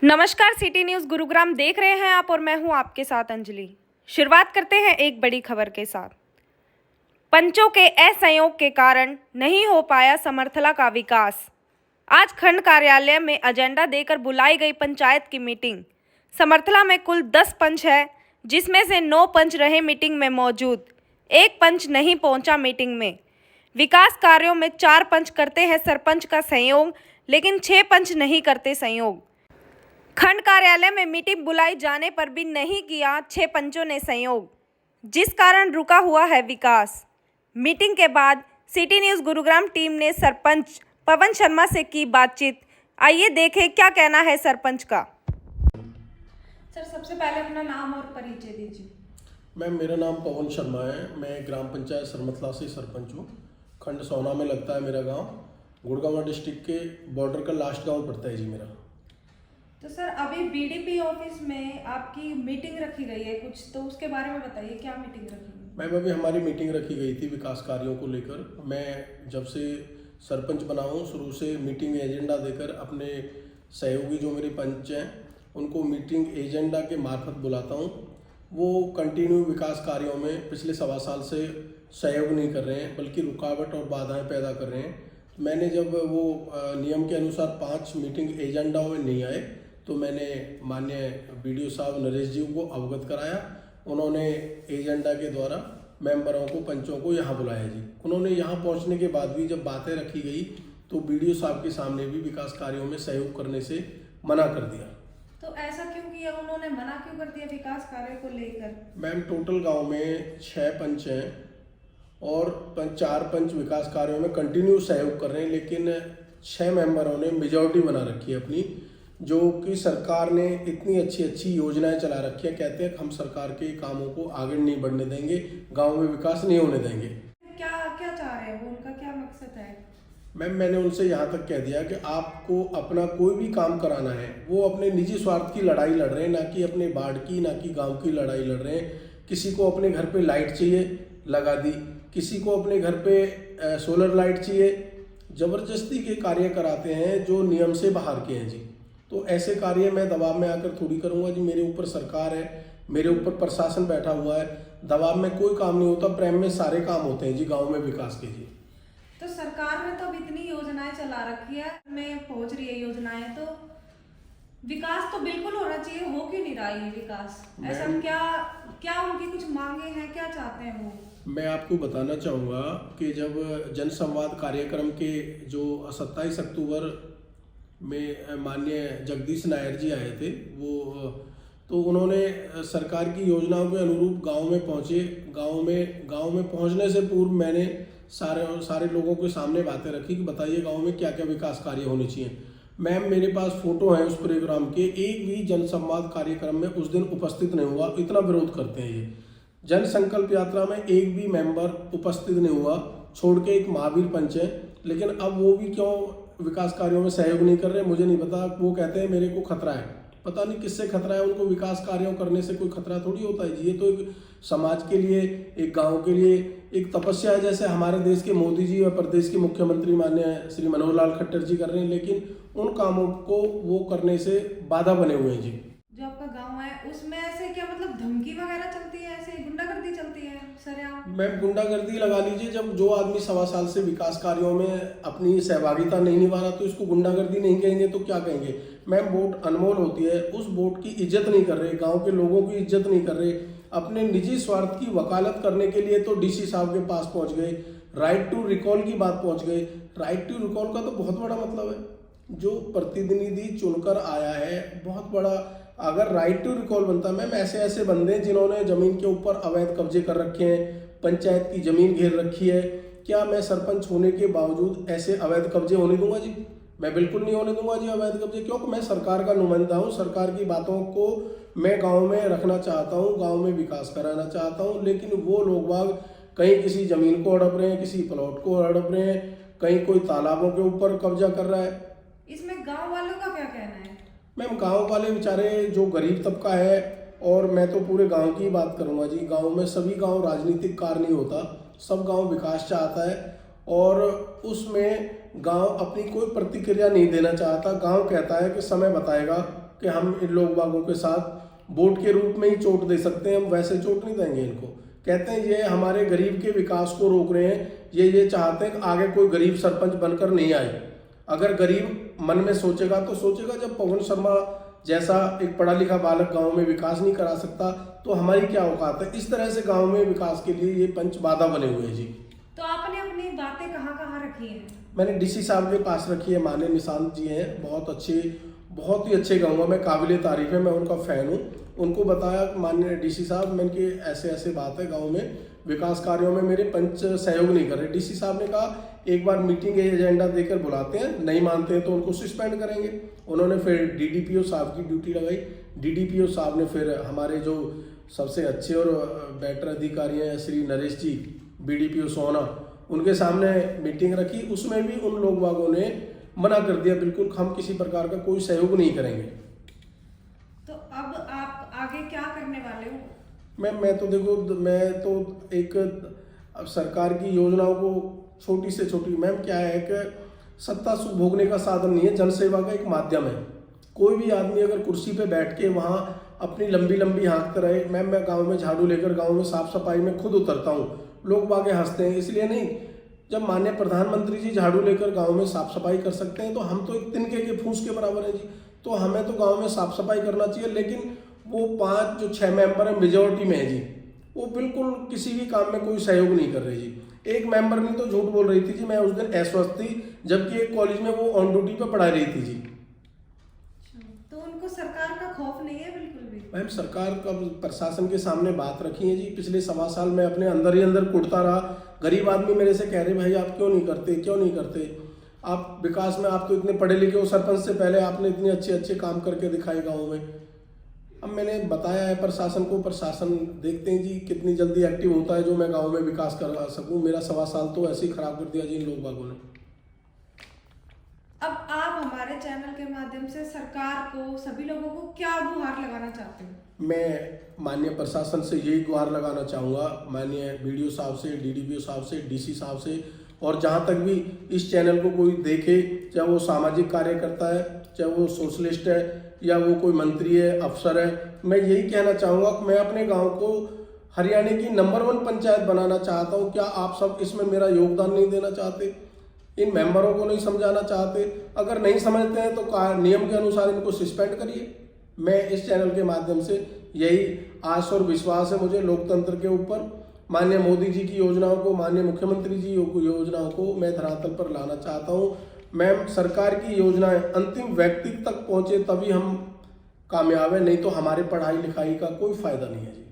नमस्कार, city news Gurugram देख रहे हैं आप और मैं हूं आपके साथ अंजलि। शुरुआत करते हैं एक बड़ी खबर के साथ। पंचों के असहयोग के कारण नहीं हो पाया समर्थला का विकास। आज खंड कार्यालय में एजेंडा देकर बुलाई गई पंचायत की मीटिंग। समर्थला में कुल 10 पंच है, जिसमें से 9 पंच रहे मीटिंग में मौजूद। एक पंच नहीं पहुंचा मीटिंग में। विकास कार्यों में 4 पंच करते हैं सरपंच का सहयोग, लेकिन 6 पंच नहीं करते सहयोग। खंड कार्यालय में मीटिंग बुलाई जाने पर भी नहीं किया 6 पंचों ने सहयोग, जिस कारण रुका हुआ है विकास। मीटिंग के बाद सिटी न्यूज़ गुरुग्राम टीम ने सरपंच पवन शर्मा से की बातचीत। आइए देखें क्या कहना है सरपंच का। सर, सबसे पहले अपना नाम और परिचय दीजिए। मैम, मेरा नाम पवन शर्मा है। मैं ग्राम पंचायत सरमथला से सरपंच हूँ। खंड सोना में लगता है मेरा गांव। गुड़गांव डिस्ट्रिक्ट के बॉर्डर का लास्ट गांव पड़ता है जी मेरा। तो सर, अभी बीडीपी ऑफिस में आपकी मीटिंग रखी गई है कुछ, तो उसके बारे में बताइए, क्या मीटिंग रखी गई? मैम, अभी हमारी मीटिंग रखी गई थी विकास कार्यों को लेकर। मैं जब से सरपंच बना हूँ, शुरू से मीटिंग एजेंडा देकर अपने सहयोगी जो मेरे पंच हैं उनको मीटिंग एजेंडा के मार्फत बुलाता हूँ। वो कंटिन्यू विकास कार्यों में पिछले 1.25 साल से सहयोग नहीं कर रहे हैं, बल्कि रुकावट और बाधाएं पैदा कर रहे हैं। मैंने जब वो नियम के अनुसार 5 मीटिंग एजेंडा में नहीं आए, तो मैंने माननीय बीडीओ साहब नरेश जी को अवगत कराया। उन्होंने एजेंडा के द्वारा मेंबरों को, पंचों को यहाँ बुलाया जी। उन्होंने यहाँ पहुँचने के बाद भी जब बातें रखी गई तो बीडीओ साहब के सामने भी विकास कार्यों में सहयोग करने से मना कर दिया। तो ऐसा क्यों किया उन्होंने, मना क्यों कर दिया विकास कार्य को लेकर? मैम, टोटल गांव में 6 पंच हैं और 4 पंच विकास कार्यों में कंटिन्यू सहयोग कर रहे हैं, लेकिन 6 मेंबरों ने मेजॉरिटी बना रखी है अपनी, जो कि सरकार ने इतनी अच्छी अच्छी योजनाएं चला रखी है। कहते हैं कि हम सरकार के कामों को आगे नहीं बढ़ने देंगे, गांव में विकास नहीं होने देंगे। क्या क्या चाह रहे हैं वो, उनका क्या मकसद है? मैम, मैंने उनसे यहाँ तक कह दिया कि आपको अपना कोई भी काम कराना है, वो अपने निजी स्वार्थ की लड़ाई लड़ रहे हैं, ना कि अपने वार्ड की, ना कि गांव की लड़ाई लड़ रहे हैं। किसी को अपने घर पे लाइट चाहिए, लगा दी। किसी को अपने घर पे सोलर लाइट चाहिए। जबरदस्ती के कार्य कराते हैं जो नियम से बाहर के हैं जी। तो ऐसे कार्य मैं दबाव में आकर थोड़ी करूँगा जी। मेरे ऊपर सरकार है, मेरे ऊपर प्रशासन बैठा हुआ है। दबाव में कोई काम नहीं होता, प्रेम में सारे काम होते हैं जी गाँव में विकास के जी। तो सरकार ने तो अब इतनी योजनाएं चला रखी है, में पहुंच रही है योजनाएं, तो विकास तो बिल्कुल होना चाहिए, हो क्यों नहीं रहा ये विकास? ऐसा क्या क्या उनकी कुछ मांगे हैं, क्या चाहते हैं वो? मैं आपको बताना चाहूँगा कि जब जनसंवाद कार्यक्रम के जो 27 अक्टूबर में माननीय जगदीश नायर जी आए थे, वो तो उन्होंने सरकार की योजनाओं के अनुरूप गांव में पहुंचे। गांव में पहुंचने से पूर्व मैंने सारे लोगों के सामने बातें रखी कि बताइए गांव में क्या क्या विकास कार्य होने चाहिए। मैम, मेरे पास फोटो है उस प्रोग्राम के। एक भी जनसंवाद कार्यक्रम में उस दिन उपस्थित नहीं हुआ। इतना विरोध करते हैं ये। जन संकल्प यात्रा में एक भी मेंबर उपस्थित नहीं हुआ, छोड़ के एक महावीर पंच है। लेकिन अब वो भी क्यों विकास कार्यों में सहयोग नहीं कर रहे, मुझे नहीं पता। वो कहते हैं मेरे को खतरा है। पता नहीं किससे खतरा है उनको। विकास कार्यों करने से कोई खतरा थोड़ी होता है जी। ये तो एक समाज के लिए, एक गांव के लिए एक तपस्या है, जैसे हमारे देश के मोदी जी और प्रदेश के मुख्यमंत्री माननीय श्री मनोहर लाल खट्टर जी कर रहे हैं। लेकिन उन कामों को वो करने से बाधा बने हुए हैं जी। जो आपका गांव है उसमें ऐसे क्या मतलब धमकी वगैरह चलती है, ऐसे गुंडागर्दी चलती है सरेआम? मैम, गुंडागर्दी लगा लीजिए। जब जो आदमी 1.25 साल से विकास कार्यों में अपनी सहभागिता नहीं निभा रहा, तो इसको गुंडागर्दी नहीं कहेंगे तो क्या कहेंगे? मैम, वोट अनमोल होती है, उस वोट की इज्जत नहीं कर रहे, गांव के लोगों की इज्जत नहीं कर रहे। अपने निजी स्वार्थ की वकालत करने के लिए तो डीसी साहब के पास पहुंच गए। राइट टू रिकॉल की बात पहुंच गए। राइट टू रिकॉल का तो बहुत बड़ा मतलब है, जो प्रतिनिधि चुनकर आया है, बहुत बड़ा। अगर राइट टू रिकॉल बनता, मैम, ऐसे बंदे जिन्होंने जमीन के ऊपर अवैध कब्जे कर रखे हैं, पंचायत की जमीन घेर रखी है, क्या मैं सरपंच होने के बावजूद ऐसे अवैध कब्जे होने दूंगा जी? मैं बिल्कुल नहीं होने दूंगा जी अवैध कब्जे। क्योंकि मैं सरकार का नुमाइंदा हूँ। सरकार की बातों को मैं गांव में रखना चाहता हूँ, गांव में विकास कराना चाहता हूँ। लेकिन वो लोग बाग कहीं किसी जमीन को हड़प रहे हैं, किसी प्लॉट को हड़प रहे हैं, कहीं कोई तालाबों के ऊपर कब्जा कर रहा है। इसमें गाँव वालों का क्या कहना है? मैम, गांव वाले बेचारे जो गरीब तबका है, और मैं तो पूरे गांव की बात करूंगा जी। गांव में सभी गांव राजनीतिक कार्य नहीं होता, सब गांव विकास चाहता है, और उसमें गांव अपनी कोई प्रतिक्रिया नहीं देना चाहता। गांव कहता है कि समय बताएगा कि हम इन लोग बागों के साथ वोट के रूप में ही चोट दे सकते हैं, हम वैसे चोट नहीं देंगे इनको। कहते हैं ये हमारे गरीब के विकास को रोक रहे हैं, ये चाहते हैं कि आगे कोई गरीब सरपंच बनकर नहीं आए। अगर गरीब मन में सोचेगा तो सोचेगा, जब पवन शर्मा जैसा एक पढ़ा लिखा बालक गांव में विकास नहीं करा सकता तो हमारी क्या औकात है। इस तरह से गांव में विकास के लिए ये पंच बाधा बने हुए हैं जी। तो आपने अपनी बातें कहाँ कहाँ रखी हैं? मैंने डीसी साहब के पास रखी है, माननीय निशांत जी हैं, बहुत ही अच्छे गाँव में काबिल तारीफ है, मैं उनका फ़ैन हूँ। उनको बताया माननीय डीसी साहब, मैंने कि ऐसे ऐसे बात है गांव में विकास कार्यों में मेरे पंच सहयोग नहीं कर रहे। डीसी साहब ने कहा एक बार मीटिंग एजेंडा देकर बुलाते हैं, नहीं मानते हैं तो उनको सस्पेंड करेंगे। उन्होंने फिर डीडीपीओ साहब की ड्यूटी लगाई। डीडीपीओ साहब ने फिर हमारे जो सबसे अच्छे और बेटर अधिकारी हैं श्री नरेश जी, बीडीपीओ सोना, उनके सामने मीटिंग रखी। उसमें भी उन लोग बागों ने मना कर दिया, बिल्कुल हम किसी प्रकार का कोई सहयोग नहीं करेंगे। तो अब आप आगे क्या करने वाले हो? मैं तो देखो, मैं तो एक अब सरकार की योजनाओं को छोटी से छोटी, मैम क्या है कि सत्ता सुख भोगने का साधन नहीं है, जनसेवा का एक माध्यम है। कोई भी आदमी अगर कुर्सी पे बैठ के वहाँ अपनी लंबी लंबी हाँकते रहे, मैम मैं गांव में झाड़ू लेकर गांव में साफ सफाई में खुद उतरता हूँ, लोग बागे हंसते हैं, इसलिए नहीं। जब माननीय प्रधानमंत्री जी झाड़ू लेकर गांव में साफ सफाई कर सकते हैं तो हम तो एक तिनके के फूस के बराबर हैं जी। तो हमें तो गांव में साफ सफाई करना चाहिए। लेकिन वो 5 जो 6 मेंबर हैं मेजोरिटी में है जी, वो बिल्कुल किसी भी काम में कोई सहयोग नहीं कर रहे जी। एक मेंबर नहीं तो झूठ बोल रही थी जी, मैं उस दिन अस्वस्थ थी, जबकि एक कॉलेज में वो ऑन ड्यूटी पे पढ़ा रही थी जी। तो उनको सरकार का खौफ नहीं है बिल्कुल भी? मैम सरकार का प्रशासन के सामने बात रखी है जी। पिछले 1.25 साल में अपने अंदर ही अंदर कुटता रहा। गरीब आदमी मेरे से कह रहे भाई आप क्यों नहीं करते, आप विकास में, आप तो इतने पढ़े लिखे हो, सरपंच से पहले आपने इतने अच्छे काम करके दिखाए गाँव में। अब मैंने बताया है प्रशासन को, प्रशासन देखते हैं जी कितनी जल्दी एक्टिव होता है जो मैं गांव में विकास करवा सकूं। मेरा 1.25 साल तो ऐसे ही खराब कर दिया जी इन लोग बागों ने। अब आप हमारे चैनल के माध्यम से सरकार को, सभी लोगों को क्या गुहार लगाना चाहते हो? मैं माननीय प्रशासन से यही गुहार लगाना चाहूँगा, माननीय बीडीओ साहब से, डीडीपीओ साहब से, डीसी साहब से, और जहाँ तक भी इस चैनल को कोई देखे, चाहे वो सामाजिक कार्यकर्ता है, चाहे वो सोशलिस्ट है, या वो कोई मंत्री है, अफसर है, मैं यही कहना चाहूँगा कि मैं अपने गांव को हरियाणा की नंबर 1 पंचायत बनाना चाहता हूँ। क्या आप सब इसमें मेरा योगदान नहीं देना चाहते? इन मेंबरों को नहीं समझाना चाहते? अगर नहीं समझते हैं तो नियम के अनुसार इनको सस्पेंड करिए। मैं इस चैनल के माध्यम से यही आस और विश्वास है मुझे लोकतंत्र के ऊपर। माननीय मोदी जी की योजनाओं को, माननीय मुख्यमंत्री जी की योजनाओं को मैं धरातल पर लाना चाहता हूँ। मैम सरकार की योजनाएं अंतिम व्यक्ति तक पहुँचे तभी हम कामयाब है, नहीं तो हमारे पढ़ाई लिखाई का कोई फायदा नहीं है जी।